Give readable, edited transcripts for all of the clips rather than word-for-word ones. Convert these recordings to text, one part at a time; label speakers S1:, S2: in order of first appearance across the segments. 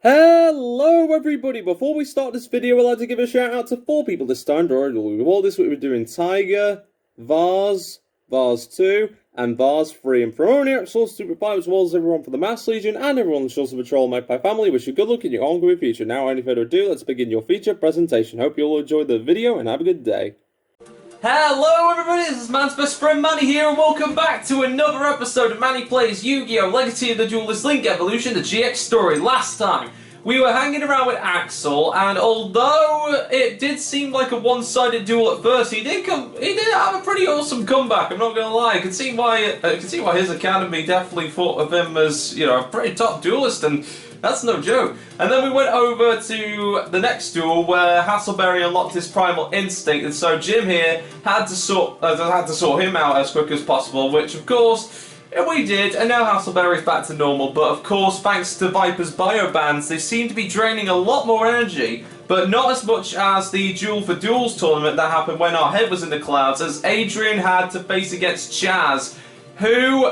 S1: Hello everybody, before we start this video I'd like to give a shout out to 4 people this time. All this week we're doing TAIGA, Vars, Vars II, and Vars III. And from only episodes to reply as well as everyone from the Mass Legion and everyone on the Shores of Patrol Magpie family, wish you good luck in your ongoing future. Now without any further ado, let's begin your feature presentation. Hope you all enjoy the video and have a good day.
S2: Hello everybody, this is Man's Best Friend Manny here, and welcome back to another episode of Manny Plays Yu-Gi-Oh! Legacy of the Duelist Link Evolution, the GX story. Last time, we were hanging around with Axel, and although it did seem like a one-sided duel at first, he did have a pretty awesome comeback, I'm not gonna lie. I can see why his academy definitely thought of him as, you know, a pretty top duelist, and that's no joke. And then we went over to the next duel where Hasselberry unlocked his primal instinct, and so Jim here had to sort him out as quick as possible, which of course we did, and now Hasselberry's back to normal. But of course, thanks to Viper's biobans, they seem to be draining a lot more energy, but not as much as the Duel for Duels tournament that happened when our head was in the clouds, as Adrian had to face against Chaz, who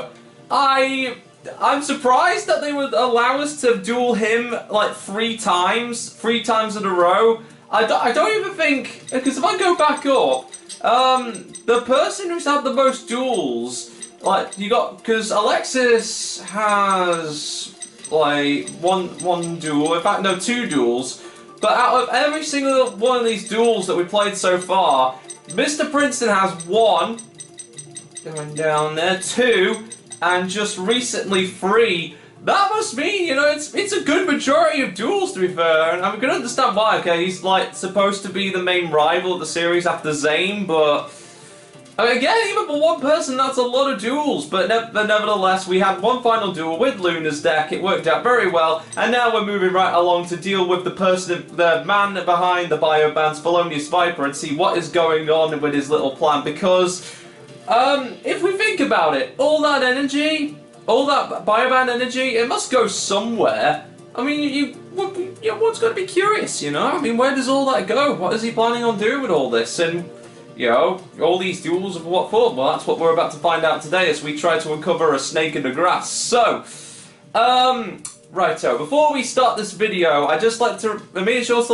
S2: I'm surprised that they would allow us to duel him like three times in a row. I don't even think, because if I go back up, the person who's had the most duels, like, you got, because Alexis has like one duel, in fact no, 2 duels, but out of every single one of these duels that we played so far, Mr. Princeton has 1, going down there, 2, and just recently 3. That must mean, you know, it's a good majority of duels, to be fair, and I can understand why. Okay, he's like supposed to be the main rival of the series after Zane, but I mean, again, even for one person, that's a lot of duels. But nevertheless, we had one final duel with Luna's deck. It worked out very well, and now we're moving right along to deal with the man behind the biobans, Felonious Viper, and see what is going on with his little plan, because if we think about it, all that energy, all that bioban energy, it must go somewhere. I mean, one's got to be curious, you know? I mean, where does all that go? What is he planning on doing with all this? And, you know, all these duels of what for? Well, that's what we're about to find out today as we try to uncover a snake in the grass. So, righto, before we start this video, I'd also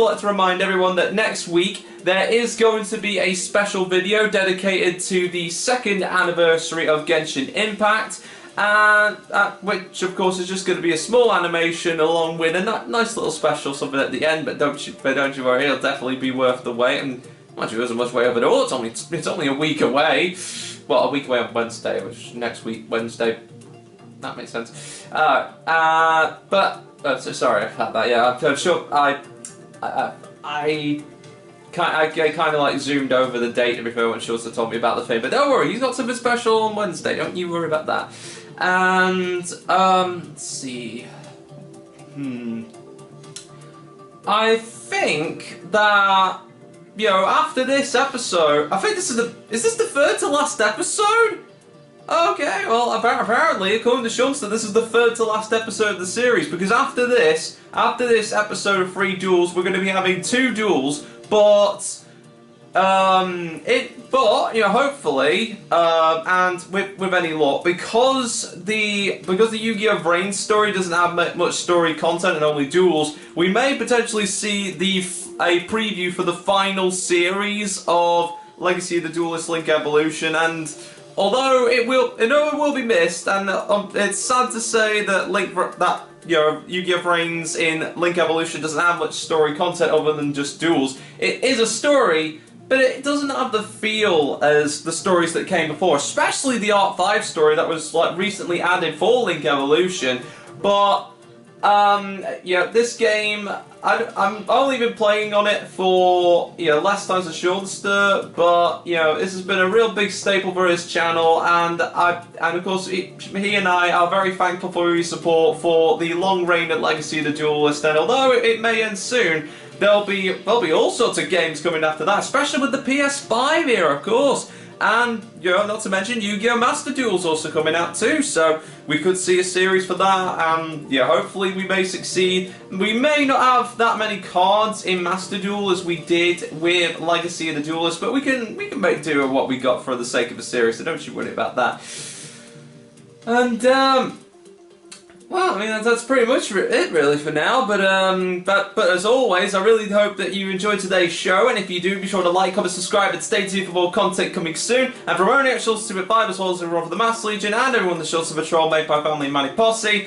S2: like to remind everyone that next week there is going to be a special video dedicated to the 2nd anniversary of Genshin Impact, and which of course is just going to be a small animation along with a nice little special something at the end. But don't you worry, it'll definitely be worth the wait. And mind you, there isn't much way over at all. It's only a week away. Well, a week away on Wednesday, which next week Wednesday. That makes sense. So sorry about that. Yeah, I'm sure I kind of like zoomed over the date to be fair when Shorter told me about the thing, but don't worry, he's got something special on Wednesday. Don't you worry about that. And let's see. I think that, you know, after this episode, I think is this the 3rd to last episode? Okay, well, apparently, according to Shunster, this is the 3rd to last episode of the series, because after this episode of 3 duels, we're going to be having 2 duels, but you know, hopefully, and with any luck, because the Yu-Gi-Oh! Brain story doesn't have much story content and only duels, we may potentially see a preview for the final series of Legacy of the Duelist Link Evolution, and although it will be missed, and it's sad to say that Yu-Gi-Oh! Brains in Link Evolution doesn't have much story content other than just duels. It is a story, but it doesn't have the feel as the stories that came before, especially the Art 5 story that was like recently added for Link Evolution. But yeah, this game, I'm only been playing on it for, you know, less times than Shunster, but, you know, this has been a real big staple for his channel, and of course he and I are very thankful for his support for the long reign of Legacy of the Duelist, and although it may end soon, there'll be all sorts of games coming after that, especially with the PS5 era, of course. And, you know, not to mention Yu-Gi-Oh! Master Duel's also coming out too, so we could see a series for that, and yeah, hopefully we may succeed. We may not have that many cards in Master Duel as we did with Legacy of the Duelist, but we can make do with what we got for the sake of the series, so don't you worry about that. And, Well, I mean, that's pretty much it really for now, but as always, I really hope that you enjoyed today's show, and if you do, be sure to like, comment, subscribe, and stay tuned for more content coming soon. And from only at SHOUTOUT Super 5, as well as everyone for the Mass Legion, and everyone in the SHOUTOUT Patrol, made by family and Manny Posse,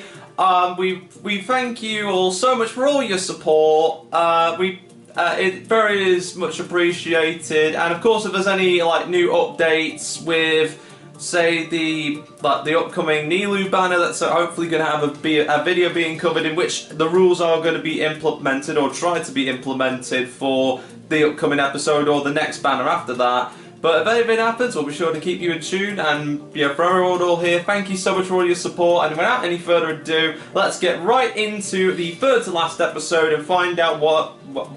S2: we thank you all so much for all your support. It very is much appreciated, and of course, if there's any like new updates with, say, the upcoming Nilu banner, that's hopefully going to have a video being covered in which the rules are going to be implemented or try to be implemented for the upcoming episode or the next banner after that. But if anything happens, we'll be sure to keep you in tune. And yeah, for everyone all here, thank you so much for all your support. And without any further ado, let's get right into the third to last episode and find out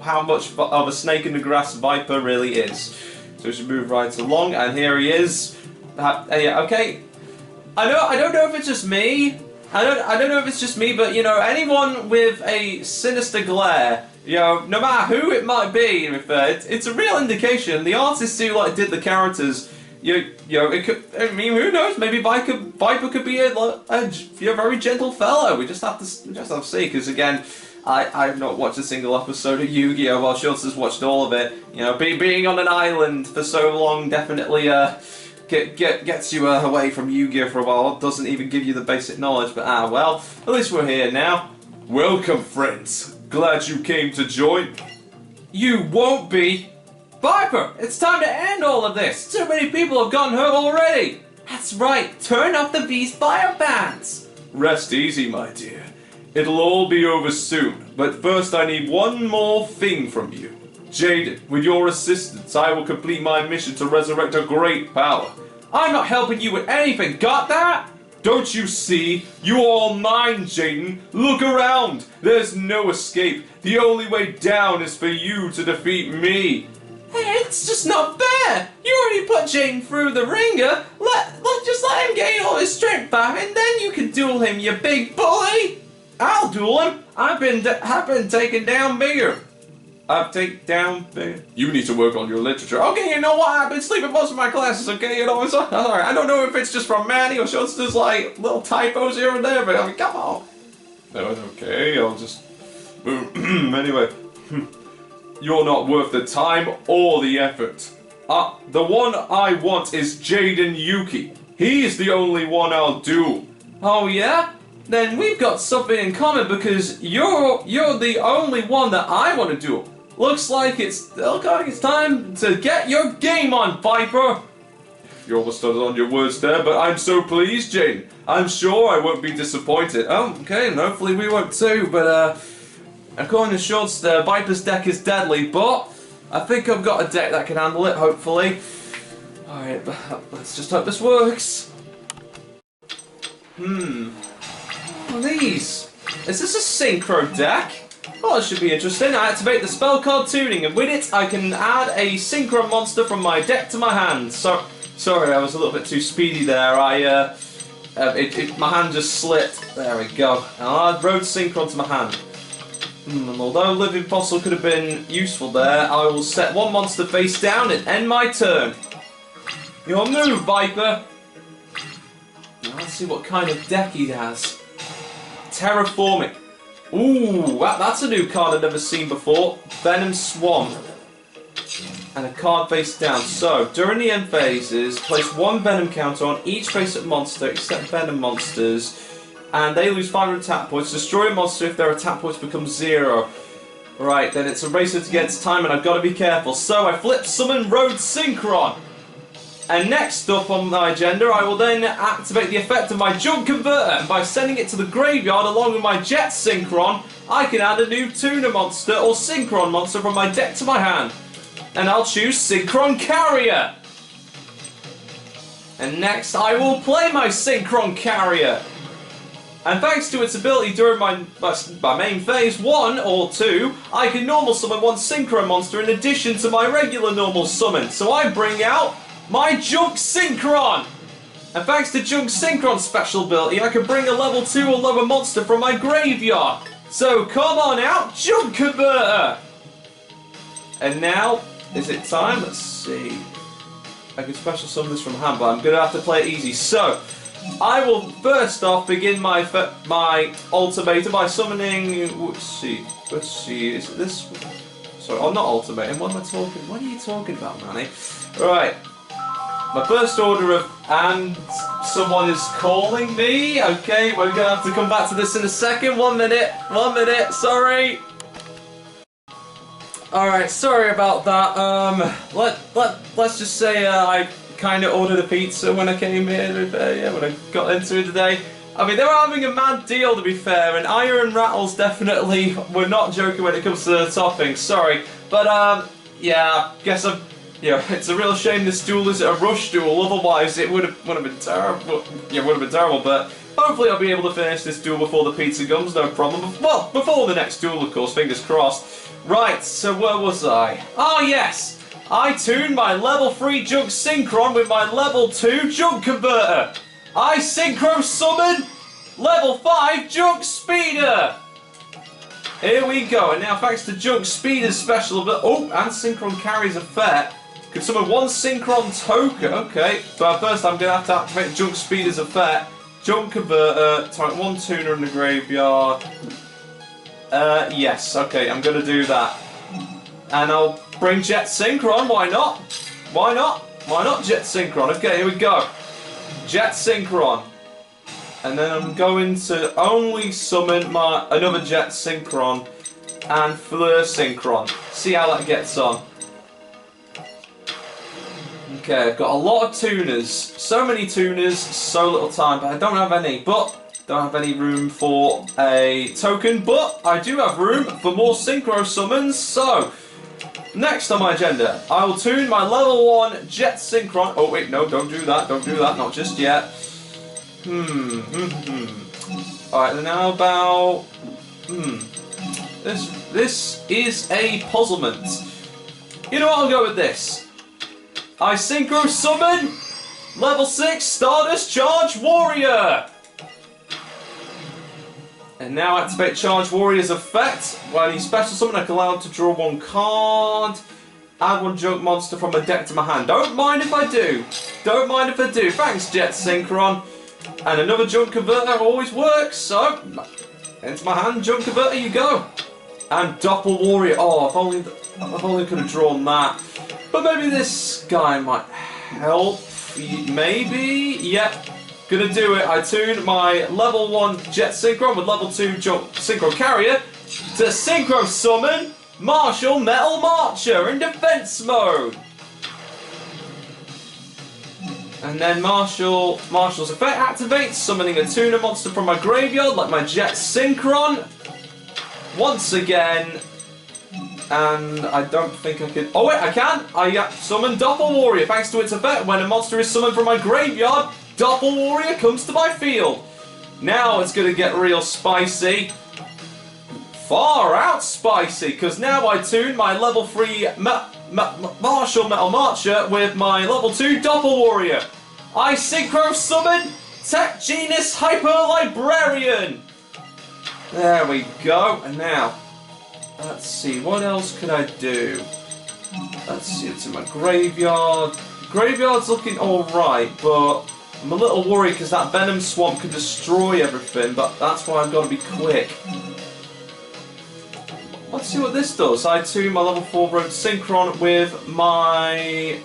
S2: how much of a snake in the grass Viper really is. So we should move right along, and here he is. Yeah, okay. I don't know if it's just me. I don't know if it's just me, but you know, anyone with a sinister glare, you know, no matter who it might be, it's a real indication. The artists who like did the characters, you know, it could. I mean, who knows? Maybe Viper could be a very gentle fellow. We just have to see, because again, I've not watched a single episode of Yu-Gi-Oh! While Schultz has watched all of it. You know, being on an island for so long definitely gets you away from Yu-Gi-Oh! For a while. It doesn't even give you the basic knowledge, but well, at least we're here now. Welcome, friends. Glad you came to join. You won't be. Viper, it's time to end all of this. Too many people have gotten hurt already. That's right. Turn off the Beast Fire bans. Rest easy, my dear. It'll all be over soon, but first I need one more thing from you. Jaden, with your assistance, I will complete my mission to resurrect a great power. I'm not helping you with anything, got that? Don't you see? You are all mine, Jaden. Look around. There's no escape. The only way down is for you to defeat me. Hey, it's just not fair. You already put Jaden through the ringer. Just let him gain all his strength back, and then you can duel him, you big bully. I'll duel him. I've been taken down bigger. You need to work on your literature. Okay, you know what? I've been sleeping most of my classes, okay? You know, it's alright. I don't know if it's just from Manny or just like little typos here and there, but I mean, come on. No, okay, I'll just... Anyway, you're not worth the time or the effort. The one I want is Jaden Yuki. He's the only one I'll do. Oh, yeah? Then we've got something in common, because you're the only one that I want to do. Looks like it's time to get your game on, Viper. You almost stuttered on your words there, but I'm so pleased, Jane. I'm sure I won't be disappointed. Oh, okay, and hopefully we won't too, but according to Schultz, the Viper's deck is deadly, but I think I've got a deck that can handle it, hopefully. Alright, let's just hope this works. What are these? Is this a synchro deck? Oh, this should be interesting. I activate the spell card tuning, and with it I can add a synchro monster from my deck to my hand. So, sorry, I was a little bit too speedy there. My hand just slipped. There we go. And I wrote synchro to my hand. And although Living Fossil could have been useful there, I will set one monster face down and end my turn. Your move, Viper. Now let's see what kind of deck he has. Terraforming. Ooh, that's a new card I've never seen before. Venom Swan. And a card face down. So, during the end phases, place one Venom counter on each face-up monster except Venom monsters. And they lose 500 attack points. Destroy a monster if their attack points become 0. Right, then it's a race against time and I've got to be careful. So, I flip Summon Road Synchron. And next up on my agenda, I will then activate the effect of my Junk Converter, and by sending it to the graveyard along with my Jet Synchron, I can add a new Tuna monster or Synchron monster from my deck to my hand. And I'll choose Synchron Carrier. And next, I will play my Synchron Carrier. And thanks to its ability during my main phase 1 or 2, I can normal summon one Synchron monster in addition to my regular normal summon. So I bring out my Junk Synchron! And thanks to Junk Synchron's special ability, I can bring a level 2 or lower monster from my graveyard. So come on out, Junk Converter! And now, is it time? Let's see. I can special summon this from hand, but I'm going to have to play it easy. So, I will first off begin my ultimatum by summoning. Let's see. Is it this? Sorry, I'm not ultimatum. What am I talking? What are you talking about, Manny? Right. My first order of, and someone is calling me. Okay, we're gonna have to come back to this in a second. 1 minute. 1 minute. Sorry. All right. Sorry about that. Let's just say I kind of ordered a pizza when I came here. Yeah, when I got into it today. I mean, they were having a mad deal, to be fair, and Iron Rattles definitely were not joking when it comes to the toppings. Sorry, but yeah, guess I'm. Yeah, it's a real shame this duel is a rush duel. Otherwise, it would have been terrible. Yeah, would have been terrible. But hopefully, I'll be able to finish this duel before the pizza comes. No problem. Well, before the next duel, of course. Fingers crossed. Right. So where was I? Oh yes. I tuned my level 3 junk synchron with my level 2 junk converter. I synchro summon level 5 junk speeder. Here we go. And now thanks to junk speeder's special ability. Oh, and synchron carries effect. Could summon 1 synchron token. Okay. But first I'm going to have to activate junk speeder's effect. Junk converter. Target 1 tuner in the graveyard. Yes. Okay. I'm going to do that. And I'll bring Jet Synchron, why not? Why not? Why not Jet Synchron? Okay, here we go. Jet Synchron. And then I'm going to only summon my another Jet Synchron and Fleur Synchron. See how that gets on. Okay, I've got a lot of tuners. So many tuners, so little time, but I don't have any. Don't have any room for a token, but I do have room for more Synchro summons, so next on my agenda, I will tune my level 1 Jet Synchron. Oh wait, no, don't do that, not just yet. Alright, then how about... This is a puzzlement. You know what, I'll go with this. I Synchro Summon level 6 Stardust Charge Warrior! And now activate Charge Warrior's effect. While he's special summon, I can allow him to draw 1 card. Add 1 junk monster from my deck to my hand. Don't mind if I do. Don't mind if I do. Thanks, Jet Synchron. And another junk converter always works. So, into my hand, junk converter you go. And Doppel Warrior. Oh, if only could have drawn that. But maybe this guy might help. Maybe. Yep. Gonna do it. I tune my level 1 Jet Synchron with level 2 Jump Synchro Carrier to Synchro Summon Martial Metal Marcher in defense mode. And then Martial's effect activates, summoning a tuner monster from my graveyard like my Jet Synchron once again. And I don't think I can... Oh wait, I can! I summon Doppel Warrior thanks to its effect. When a monster is summoned from my graveyard, Doppel Warrior comes to my field. Now it's going to get real spicy. Far out spicy, because now I tune my level 3 Martial Metal Marcher with my level 2 Doppel Warrior. I Synchro Summon Tech Genus Hyper Librarian. There we go. And now, let's see, what else could I do? Let's see, it's in my graveyard. Graveyard's looking alright, but I'm a little worried because that Venom Swamp could destroy everything, but that's why I've got to be quick. Let's see what this does. I tune my level 4 Road Synchron with my...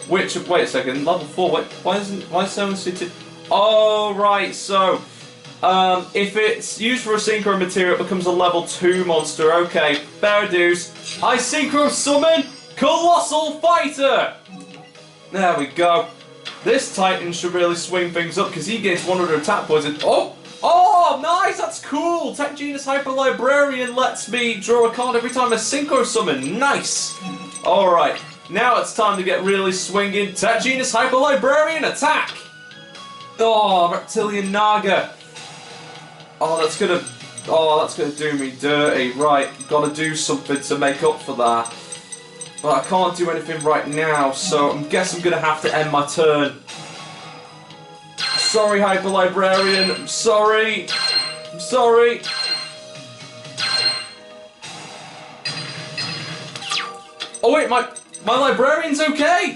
S2: Wait a second, level 4, wait, why is there only two? Oh, right, so... if it's used for a Synchro material, it becomes a level 2 monster. Okay, fair dues. I Synchro Summon Colossal Fighter! There we go. This Titan should really swing things up because he gains 100 attack points. Oh, nice! That's cool! Tech Genus Hyper Librarian lets me draw a card every time I Synchro Summon. Nice! Alright, now it's time to get really swinging. Tech Genus Hyper Librarian attack! Oh, Reptilian Naga. Oh, that's gonna do me dirty. Right, gotta do something to make up for that. But I can't do anything right now, so I guess I'm gonna have to end my turn. Sorry, Hyper Librarian. I'm sorry. I'm sorry. Oh wait, my Librarian's okay.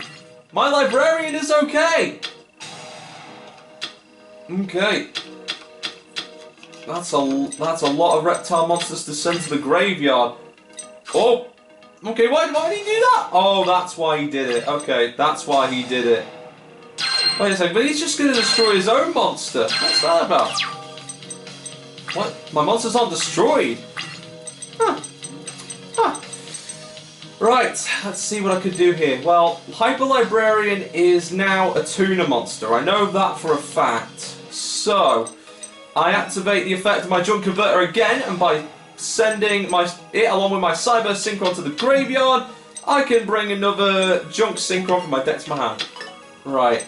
S2: My Librarian is okay. Okay. That's a lot of reptile monsters to send to the graveyard. Oh! Okay, why did he do that? Oh, that's why he did it. Okay, that's why he did it. Wait a second, but he's just going to destroy his own monster. What's that about? What? My monster's not destroyed? Huh. Huh. Right, let's see what I could do here. Well, Hyper Librarian is now a tuner monster. I know that for a fact. So, I activate the effect of my Junk Converter again, and by sending it along with my Cyber Synchron to the graveyard, I can bring another Junk Synchron from my deck to my hand. Right.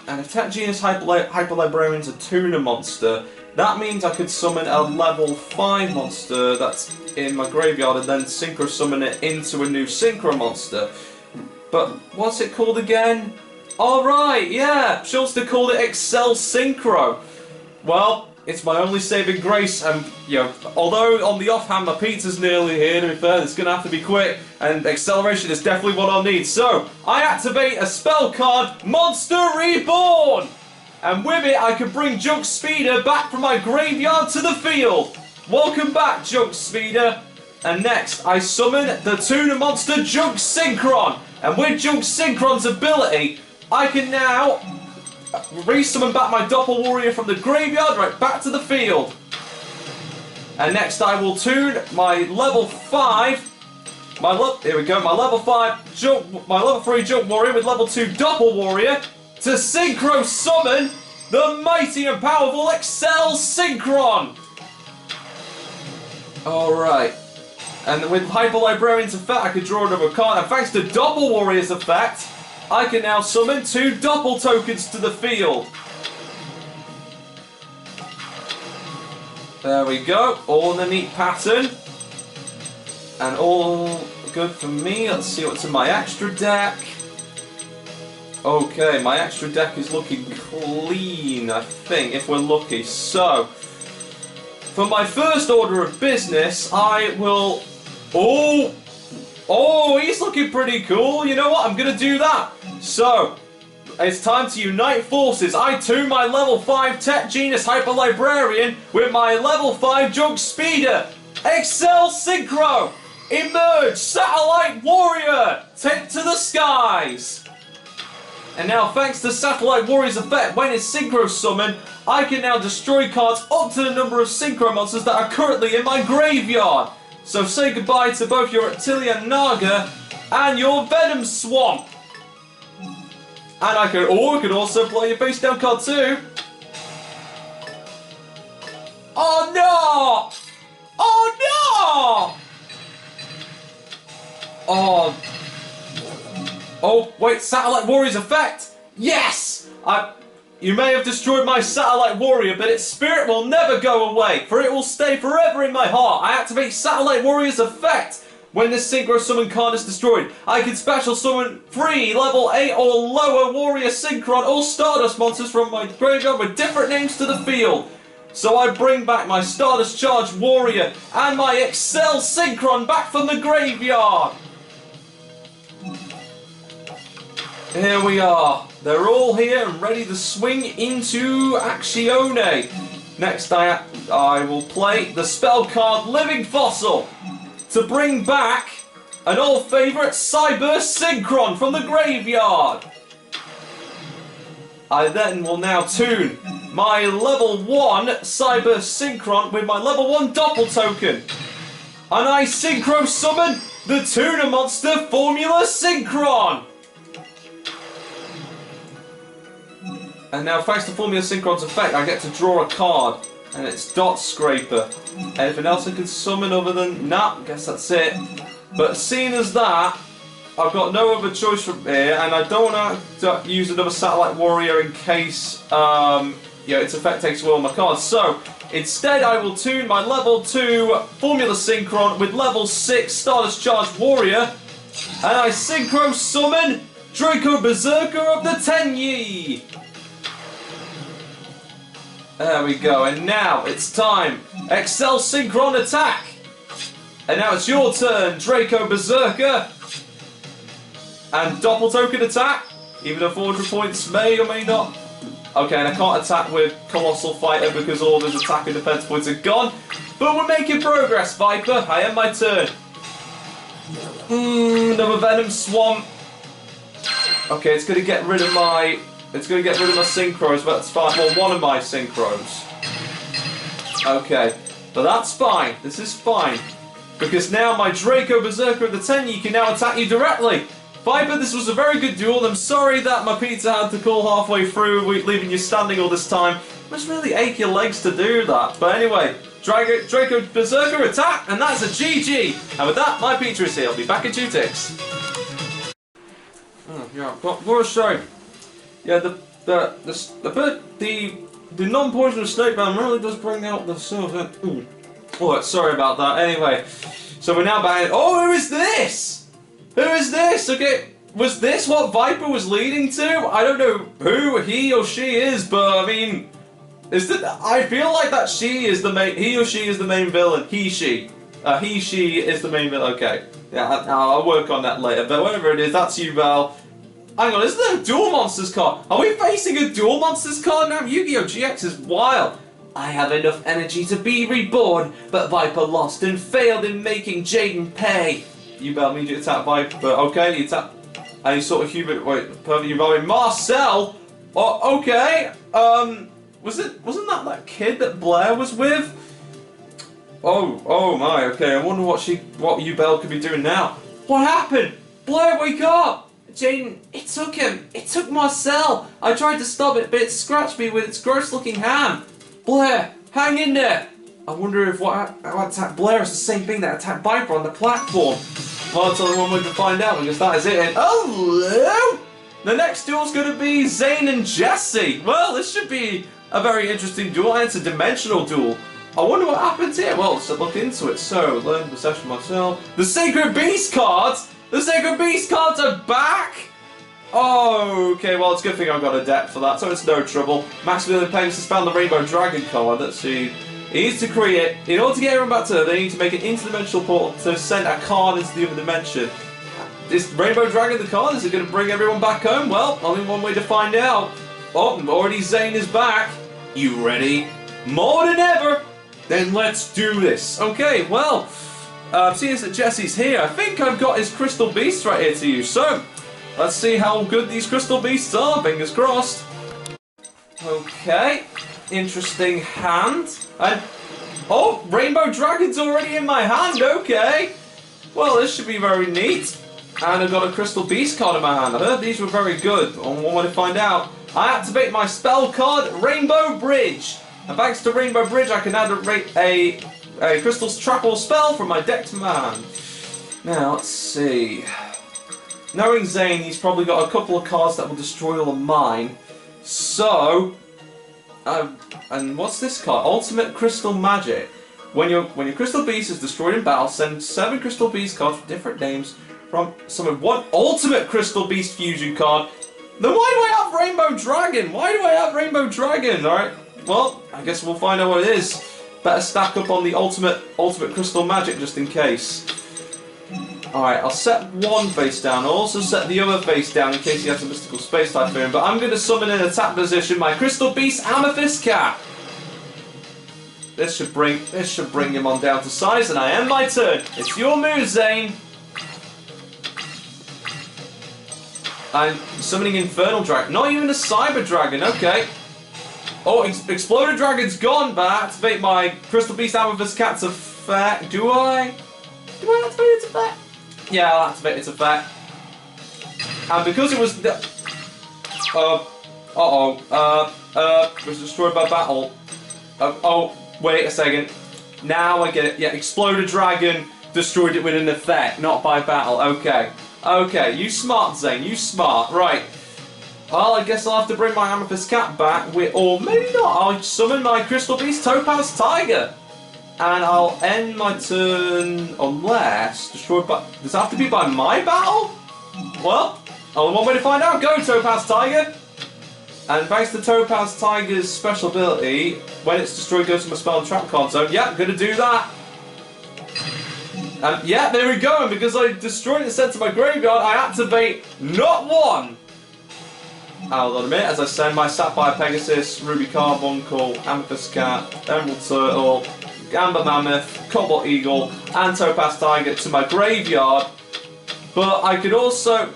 S2: And if Tech Genius Hyper Librarian's a tuner monster, that means I could summon a level 5 monster that's in my graveyard and then Synchro summon it into a new Synchro monster. But what's it called again? Alright, yeah! Schulster called it Excel Synchro. Well, it's my only saving grace, and, you know, although on the offhand my pizza's nearly here, to be fair, it's going to have to be quick, and acceleration is definitely what I'll need. So, I activate a spell card, Monster Reborn! And with it, I can bring Junk Speeder back from my graveyard to the field. Welcome back, Junk Speeder. And next, I summon the tuner monster Junk Synchron. And with Junk Synchron's ability, I can now re-summon back my Doppel Warrior from the graveyard right back to the field. And next I will tune my level 5, my level 3 Junk Warrior with level 2 Doppel Warrior to Synchro summon the mighty and powerful Excel Synchron. Alright. And with Hyper Librarian's effect I could draw another card, and thanks to Doppel Warrior's effect, I can now summon 2 Doppel tokens to the field. There we go, all in a neat pattern. And all good for me. Let's see what's in my extra deck. Okay, my extra deck is looking clean, I think, if we're lucky. So, for my first order of business, I will... Oh, he's looking pretty cool. You know what? I'm going to do that. So, it's time to unite forces. I tune my level 5 Tech Genius Hyper Librarian with my level 5 Junk Speeder. Excel Synchro. Emerge, Satellite Warrior. Take to the skies. And now, thanks to Satellite Warrior's effect, when it's Synchro summoned, I can now destroy cards up to the number of Synchro monsters that are currently in my graveyard. So say goodbye to both your Reptilian Naga and your Venom Swamp. And I can also play a face down card too. Oh no! Oh no! Oh wait, Satellite Warrior's effect! Yes! You may have destroyed my Satellite Warrior, but its spirit will never go away, for it will stay forever in my heart. I activate Satellite Warrior's effect. When this Synchro Summon card is destroyed, I can special summon 3 level 8 or lower Warrior Synchron or Stardust monsters from my graveyard with different names to the field. So I bring back my Stardust Charged Warrior and my Excel Synchron back from the graveyard. Here we are. They're all here and ready to swing into Actione. Next I will play the spell card Living Fossil to bring back an old favourite Cyber Synchron from the graveyard. I then will now tune my level 1 Cyber Synchron with my level 1 Doppel token. And I Synchro summon the Tuner Monster Formula Synchron. And now, thanks to Formula Synchron's effect, I get to draw a card, and it's Dot Scraper. Anything else I could summon other than... Nah, I guess that's it. But seeing as that, I've got no other choice from here, and I don't want to use another Satellite Warrior in case its effect takes away all my cards. So, instead I will tune my level 2 Formula Synchron with level 6 Stardust Charged Warrior, and I Synchro summon Draco Berserker of the Tenyi. There we go, and now it's time. Excel Synchron attack. And now it's your turn, Draco Berserker. And Doppel token attack, even though 400 points may or may not Okay, and I can't attack with Colossal Fighter because all of his attack and defense points are gone. But we're making progress, Viper. I end my turn. Another Venom Swamp. Okay, it's gonna get rid of my synchros, but that's fine. Well, one of my synchros. Okay, but that's fine. This is fine. Because now my Draco Berserker at the 10, you can now attack you directly. Viper, this was a very good duel. I'm sorry that my pizza had to call halfway through, leaving you standing all this time. It must really ache your legs to do that. But anyway, Draco Berserker attack, and that's a GG. And with that, my pizza is here. I'll be back in 2 ticks. Yeah, what a shame. Yeah, the non-poisonous snake venom really does bring out the silver. Oh, sorry about that. Anyway, so we're now back. Oh, who is this? Who is this? Okay, was this what Viper was leading to? I don't know who he or she is, but I mean, I feel like that she is the main. He or she is the main villain. He, she is the main villain. Okay, yeah, I'll work on that later. But whatever it is, that's you, Val. Hang on, isn't there a Duel Monsters card? Are we facing a Duel Monsters card now? Yu-Gi-Oh! GX is wild. I have enough energy to be reborn, but Viper lost and failed in making Jaden pay. You better immediate attack Viper. Okay, you attack. Any sort of human. Wait, perfect. You value Marcel. Oh, okay. Wasn't that kid that Blair was with? Oh my. Okay, I wonder what Ubel could be doing now. What happened? Blair, wake up! Jaden, it took him. It took Marcel. I tried to stop it, but it scratched me with its gross-looking hand. Blair, hang in there. I wonder if what attacked Blair is the same thing that attacked Viper on the platform. Well, that's the only one way to find out, because that is it. And hello! The next duel's going to be Zane and Jesse. Well, this should be a very interesting duel, and it's a dimensional duel. I wonder what happens here. Well, let's look into it. So, learn possession myself. The Sacred Beast cards! The Sacred Beast cards are back! Oh, okay, well, it's a good thing I've got a deck for that, so it's no trouble. Maximilian Payments has found the Rainbow Dragon card. Let's see. He needs to create, in order to get everyone back to Earth, they need to make an interdimensional portal to send a card into the other dimension. Is Rainbow Dragon the card? Is it going to bring everyone back home? Well, only one way to find out. Oh, already Zane is back. You ready? More than ever. Then let's do this. Okay, well, seeing as that Jesse's here, I think I've got his Crystal Beast right here to use. So, let's see how good these Crystal Beasts are. Fingers crossed. Okay, interesting hand. And oh, Rainbow Dragon's already in my hand. Okay, well, this should be very neat. And I've got a Crystal Beast card in my hand. I heard these were very good. I want to find out. I activate my spell card, Rainbow Bridge. And thanks to Rainbow Bridge, I can add a Crystal's Trap or spell from my deck to my hand. Now, let's see. Knowing Zane, he's probably got a couple of cards that will destroy all of mine. So, and what's this card? Ultimate Crystal Magic. When your Crystal Beast is destroyed in battle, send 7 Crystal Beast cards with different names from summon 1 Ultimate Crystal Beast fusion card. Then why do I have Rainbow Dragon? Why do I have Rainbow Dragon? Alright, well, I guess we'll find out what it is. Better stack up on the Ultimate Crystal Magic just in case. Alright, I'll set one face down. I'll also set the other face down in case he has a Mystical Space Typhoon. But I'm going to summon in attack position my Crystal Beast Amethyst Cat. This should bring him on down to size, and I end my turn. It's your move, Zane. I'm summoning Infernal Dragon. Not even a Cyber Dragon, okay. Oh, Exploder Dragon's gone, but I activate my Crystal Beast Amethyst Cat's effect. Do I activate its effect? Yeah, I'll activate its effect. And because it was... was destroyed by battle. Oh, wait a second. Now I get it. Yeah, Exploder Dragon destroyed it with an effect, not by battle. Okay. Okay, you smart, Zane. You smart. Right. Well, I guess I'll have to bring my Amethyst Cat back, or maybe not. I'll summon my Crystal Beast Topaz TAIGA. And I'll end my turn unless destroyed by... Does it have to be by my battle? Well, only one way to find out. Go, Topaz TAIGA. And thanks to Topaz TAIGA's special ability, when it's destroyed, goes to my spell and trap card zone. Yeah, gonna do that. Yeah, there we go. And because I destroyed it and sent to my graveyard, I activate not 1. hold on a minute, as I send my Sapphire Pegasus, Ruby Carbuncle, Amethyst Cat, Emerald Turtle, Amber Mammoth, Cobalt Eagle, and Topaz Tiger to my graveyard. But I could also...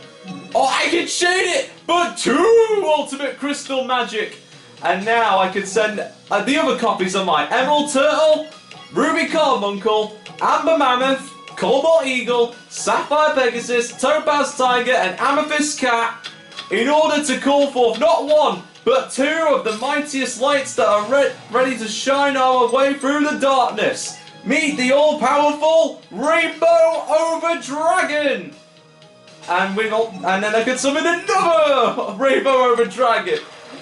S2: Oh, I can chain it! But 2 Ultimate Crystal Magic! And now I can send the other copies of my Emerald Turtle, Ruby Carbuncle, Amber Mammoth, Cobalt Eagle, Sapphire Pegasus, Topaz Tiger, and Amethyst Cat in order to call forth not 1, but 2 of the mightiest lights that are ready to shine our way through the darkness. Meet the all-powerful Rainbow Over Dragon! And then I could summon another Rainbow Over Dragon.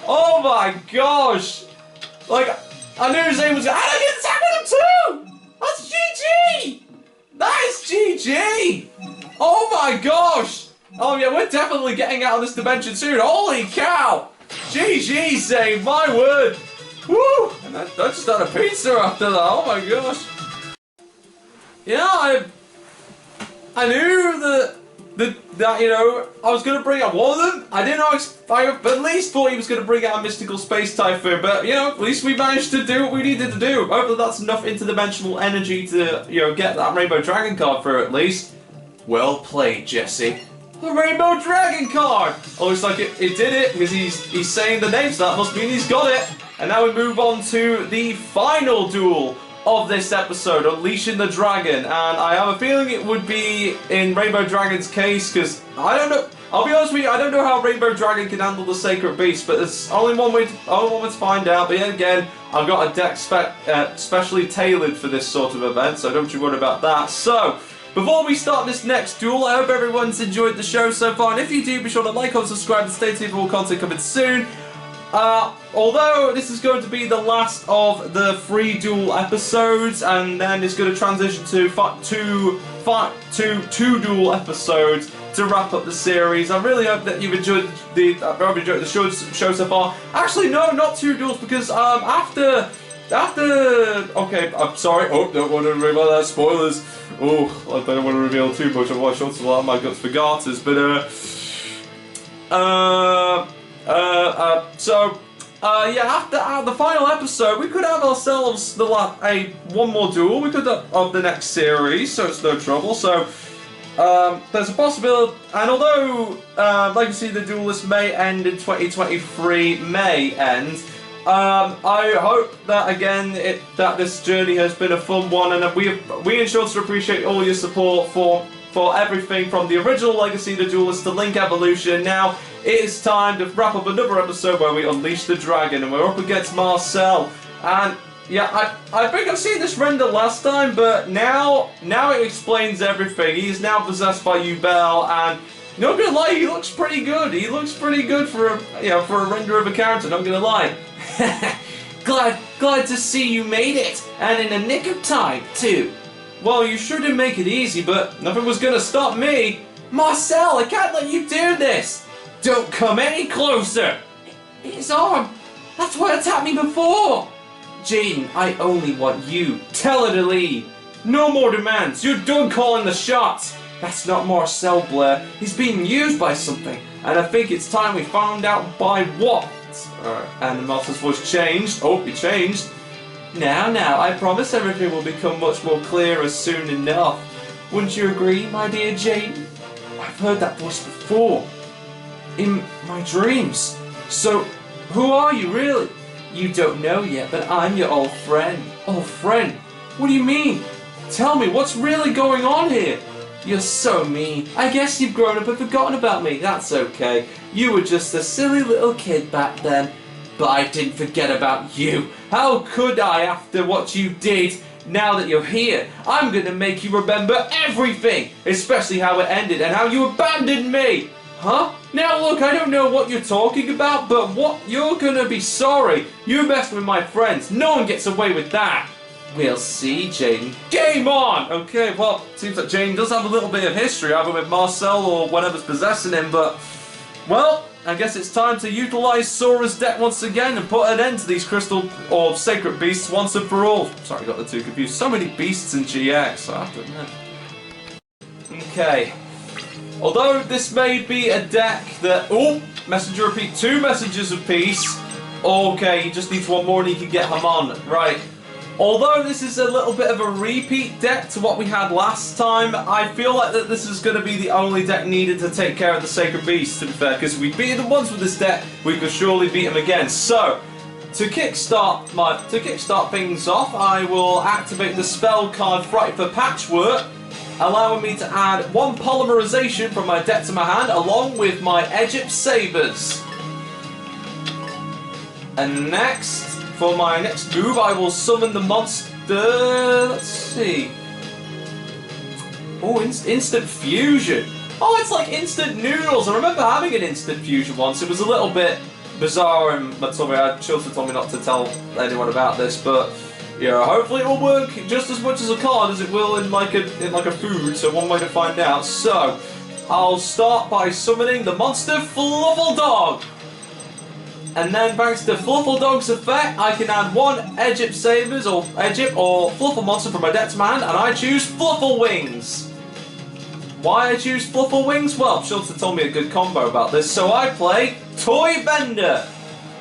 S2: Oh my gosh! Like, I knew his name was... And I get attack with him too! That's GG! That is GG! Oh my gosh! Oh yeah, we're definitely getting out of this dimension soon. Holy cow! GG, Zane, my word! Woo! And I just had a pizza after that. Oh my gosh! Yeah, I knew that you know, I was going to bring out one of them. I didn't know, I at least thought he was going to bring out a Mystical Space Typhoon, but, you know, at least we managed to do what we needed to do. Hopefully that's enough interdimensional energy to, you know, get that Rainbow Dragon card through at least. Well played, Jesse. The Rainbow Dragon card! Oh, looks like it did it, because he's saying the name, so that must mean he's got it. And now we move on to the final duel of this episode, Unleashing the Dragon, and I have a feeling it would be in Rainbow Dragon's case, because I don't know, I'll be honest with you, I don't know how Rainbow Dragon can handle the Sacred Beast, but there's only one way to find out. But yet again, I've got a deck specially tailored for this sort of event, so don't you worry about that. So, before we start this next duel, I hope everyone's enjoyed the show so far, and if you do, be sure to like, comment, subscribe, and stay tuned for more content coming soon. Although this is going to be the last of the 3 duel episodes, and then it's going to transition to two duel episodes to wrap up the series. I really hope that you've enjoyed the show so far. Actually, no, not 2 duels, because after okay, I'm sorry. Oh, don't want to reveal that. Spoilers. Oh, I don't want to reveal too much. Otherwise, I'll show a lot of my guts for garters. But yeah, after the final episode, we could have ourselves one more duel. We could of the next series, so it's no trouble. So there's a possibility, and although like you see, the Duelist may end in 2023, may end. I hope that again that this journey has been a fun one, and we ensure to appreciate all your support for everything from the original Legacy of the Duelist to Link Evolution. Now it is time to wrap up another episode where we unleash the dragon, and we're up against Marcel. And yeah, I think I've seen this render last time, but now it explains everything. He's now possessed by Ubel, and not gonna lie, he looks pretty good. He looks pretty good for a render of a character. Not gonna lie. glad to see you made it, and in a nick of time too. Well, you sure did make it easy, but nothing was gonna stop me. Marcel, I can't let you do this. Don't come any closer. His arm. That's what attacked me before. Jaden, I only want you. Tell her to leave. No more demands. You're done calling the shots. That's not Marcel, Blair. He's being used by something, and I think it's time we found out by what. And the Master's voice changed. Oh, he changed. Now, I promise everything will become much more clearer soon enough. Wouldn't you agree, my dear Jaden? I've heard that voice before. In my dreams. So, who are you really? You don't know yet, but I'm your old friend. Old friend? What do you mean? Tell me, what's really going on here? You're so mean. I guess you've grown up and forgotten about me. That's okay. You were just a silly little kid back then. But I didn't forget about you. How could I after what you did? Now that you're here, I'm gonna make you remember everything. Especially how it ended and how you abandoned me. Huh? Now look, I don't know what you're talking about, but you're gonna be sorry. You messed with my friends. No one gets away with that. We'll see, Jaden. Game on! Okay, well, seems like Jaden does have a little bit of history, either with Marcel or whatever's possessing him, but, well, I guess it's time to utilize Sora's deck once again and put an end to these crystal or sacred beasts once and for all. Sorry, I got the two confused. So many beasts in GX, I have to admit. Okay. Although this may be a deck that... Oh! Messenger repeat, 2 messages of peace. Okay, he just needs 1 more and he can get him on. Right. Although this is a little bit of a repeat deck to what we had last time, I feel like that this is going to be the only deck needed to take care of the Sacred Beast, to be fair, because if we beat him once with this deck, we could surely beat him again. So, to kickstart things off, I will activate the spell card Fright for Patchwork, allowing me to add 1 polymerization from my deck to my hand, along with my Egypt Sabers. And next, for my next move, I will summon the monster. Let's see. Oh, instant fusion. Oh, it's like instant noodles. I remember having an instant fusion once. It was a little bit bizarre, and Chilton told me not to tell anyone about this, but yeah, hopefully it will work just as much as a card as it will in like a food. So one way to find out. So I'll start by summoning the monster Fluffledog. And then thanks to Fluffledog's effect, I can add 1 Egypt Sabers or Fluffle monster from my deck to my hand, and I choose Fluffle Wings. Why I choose Fluffle Wings? Well, Shilton told me a good combo about this, so I play Toy Bender.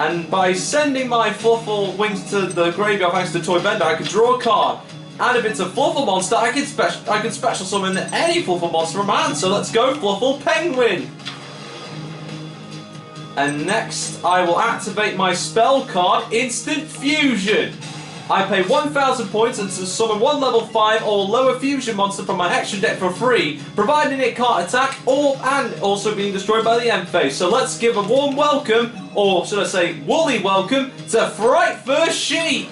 S2: And by sending my Fluffle Wings to the graveyard thanks to Toy Bender, I can draw a card. And if it's a Fluffle monster, I can special summon any Fluffle monster from my hand. So let's go Fluffle Penguin. And next, I will activate my spell card, Instant Fusion. I pay 1,000 points and to summon 1 level 5 or lower fusion monster from my extra deck for free, providing it can't attack and also being destroyed by the end phase. So let's give a warm welcome, or should I say woolly welcome, to Fright for Sheep.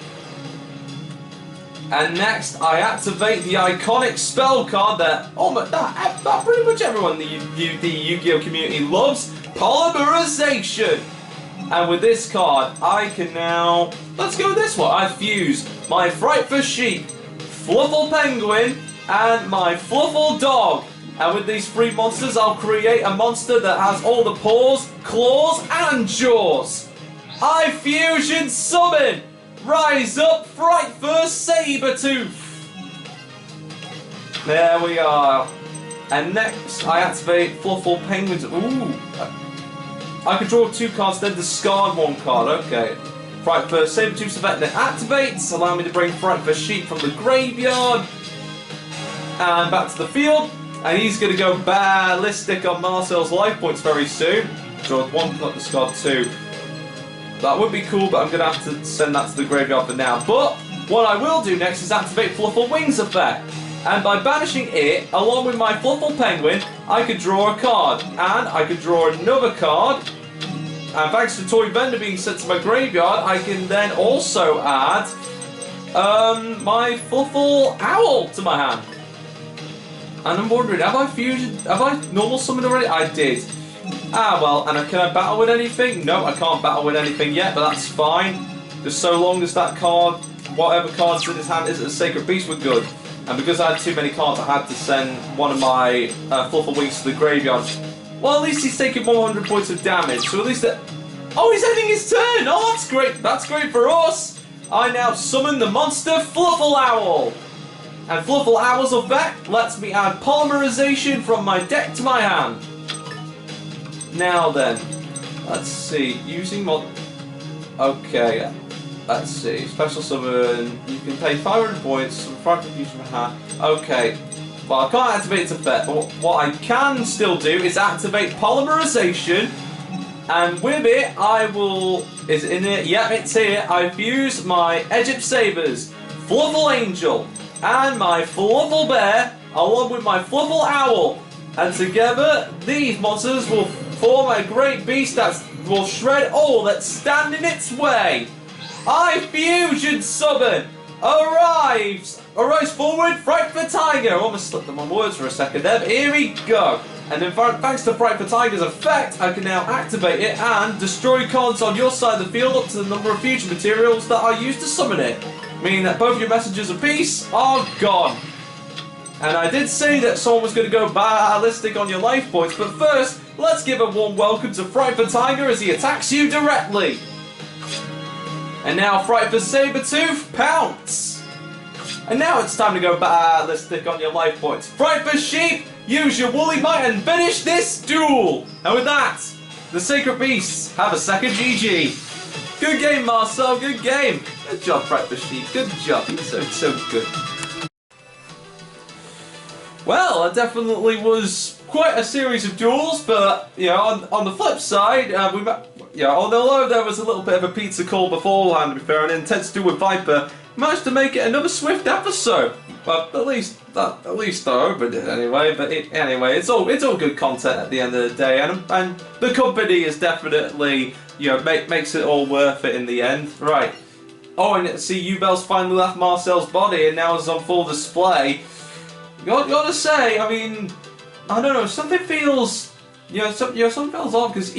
S2: And next, I activate the iconic spell card that pretty much everyone in the Yu-Gi-Oh community loves, Polymerization. And with this card, I can now... Let's go with this one. I fuse my Fright for Sheep, Fluffle Penguin, and my Fluffle Dog. And with these 3 monsters, I'll create a monster that has all the paws, claws, and jaws. I fusion summon! Rise up, Fright for Sabertooth! There we are. And next, I activate Fluffle Penguins. Ooh! I can draw 2 cards, then discard 1 card. Okay. Fright for Sabertooth's effect then activates, allowing me to bring Fright for Sheep from the graveyard and back to the field. And he's going to go ballistic on Marcel's life points very soon. Draw 1 card, discard 2. That would be cool, but I'm going to have to send that to the graveyard for now. But what I will do next is activate Fluffle Wings effect. And by banishing it, along with my Fluffle Penguin, I could draw a card. And I could draw another card. And thanks to Toy Bender being sent to my graveyard, I can then also add my Fluffle Owl to my hand. And I'm wondering, have I normal summoned already? I did. Ah, well, and can I battle with anything? No, I can't battle with anything yet, but that's fine. Just so long as that card, whatever card's in his hand isn't a Sacred Beast, we're good. And because I had too many cards, I had to send one of my Fluffle Wings to the graveyard. Well, at least he's taking 100 points of damage, so at least that... Oh, he's ending his turn! Oh, that's great! That's great for us! I now summon the monster Fluffle Owl! And Fluffle Owl's effect lets me add polymerization from my deck to my hand. Now then, let's see, using mod... Okay, let's see, special summon, you can pay 500 points, fragment fusion from hand. Okay, well I can't activate its effect, but what I can still do is activate polymerization, and with it I will... Is it in it? Yep, it's here. I fuse my Egypt Sabers, Fluffle Angel, and my Fluffle Bear, along with my Fluffle Owl. And together, these monsters will form a great beast that will shred all that stand in its way. I fusion summon! Arrives forward, Fright for TAIGA! I almost slipped on my words for a second there, but here we go. And then thanks to Fright for TAIGA's effect, I can now activate it and destroy cards on your side of the field up to the number of fusion materials that I used to summon it. Meaning that both your messages of peace are gone. And I did say that someone was going to go ballistic on your life points, but first, let's give a warm welcome to Fright for TAIGA as he attacks you directly. And now Fright for Sabertooth, pounce! And now it's time to go ballistic on your life points. Fright for Sheep, use your woolly might and finish this duel! And with that, The Sacred Beasts have a second GG. Good game, Marcel. Good game. Good job, Breakfast Sheep. Good job. So good. Well, it definitely was quite a series of duels, but you know, on the flip side, although there was a little bit of a pizza call beforehand, to be fair, and intense duel with Viper, managed to make it another swift episode. But at least I hope it did anyway. But anyway, it's all good content at the end of the day, and the company is definitely makes it all worth it in the end, right? Oh, and see, Ubel's finally left Marcel's body, and now it's on full display. Gotta say, I mean, I don't know, something feels, something feels odd because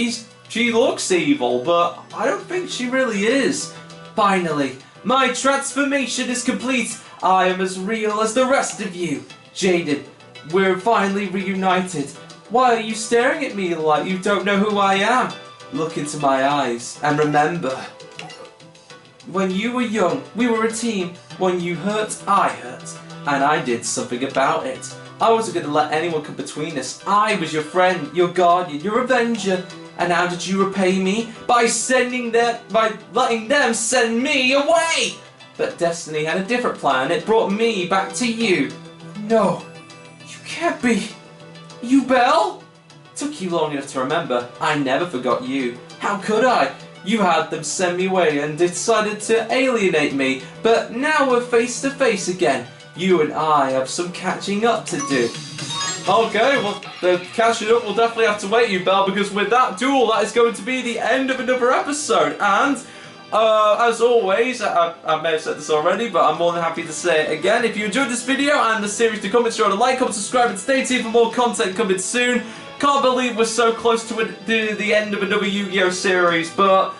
S2: she looks evil, but I don't think she really is. Finally, my transformation is complete. I am as real as the rest of you. Jaden, we're finally reunited. Why are you staring at me like you don't know who I am? Look into my eyes and remember. When you were young, we were a team. When you hurt, I hurt. And I did something about it. I wasn't going to let anyone come between us. I was your friend, your guardian, your avenger. And how did you repay me? By letting them send me away! But Destiny had a different plan. It brought me back to you. No, you can't be. Ubel? Took you long enough to remember. I never forgot you. How could I? You had them send me away and decided to alienate me. But now we're face to face again. You and I have some catching up to do. Okay, well, the catching up will definitely have to wait, Ubel, because with that duel, that is going to be the end of another episode. And, as always, I may have said this already, but I'm more than happy to say it again. If you enjoyed this video and the series to come, make sure to like, comment, subscribe, and stay tuned for more content coming soon. Can't believe we're so close to the end of another Yu-Gi-Oh! Series, but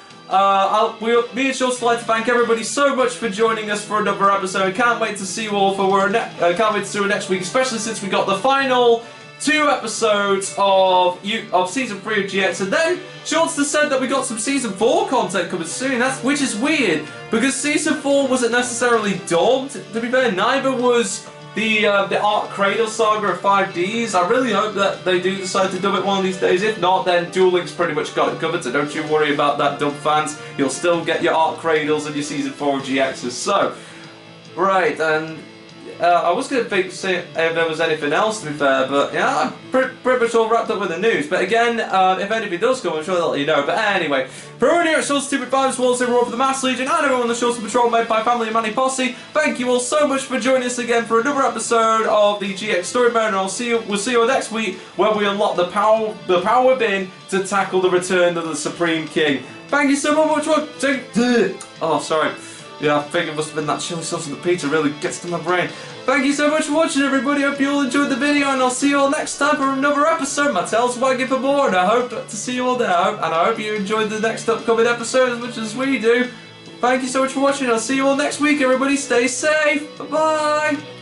S2: me and Short would like to thank everybody so much for joining us for another episode. Can't wait to see you all can't wait to do it next week, especially since we got the final 2 episodes of Season 3 of GX, and then Shorts has said that we got some Season 4 content coming soon, which is weird, because Season 4 wasn't necessarily dubbed, to be fair, neither was the Art Cradle Saga of 5Ds. I really hope that they do decide to dub it one of these days. If not, then Duel Links pretty much got it covered, so don't you worry about that, dub fans. You'll still get your Art Cradles and your Season 4 of GXs. So, right, and I was going to say if there was anything else, to be fair, but yeah, I'm pretty much all wrapped up with the news. But again, if anything does come, I'm sure they'll let you know. But anyway, for everyone here at Short Stupid Vibes, we'll also roar for the Mass Legion, and everyone on the Short Patrol made by Family and Manny Posse. Thank you all so much for joining us again for another episode of the GX Story Mode, and we'll see you next week where we unlock the power within to tackle the return of the Supreme King. Thank you so much for watching. Oh, sorry. Yeah, I think it must have been that chili sauce on the pizza really gets to my brain. Thank you so much for watching, everybody. Hope you all enjoyed the video, and I'll see you all next time for another episode. My tail's wagging for more, and I hope to see you all there. And I hope you enjoyed the next upcoming episodes, which is we do. Thank you so much for watching. I'll see you all next week, everybody. Stay safe. Bye-bye.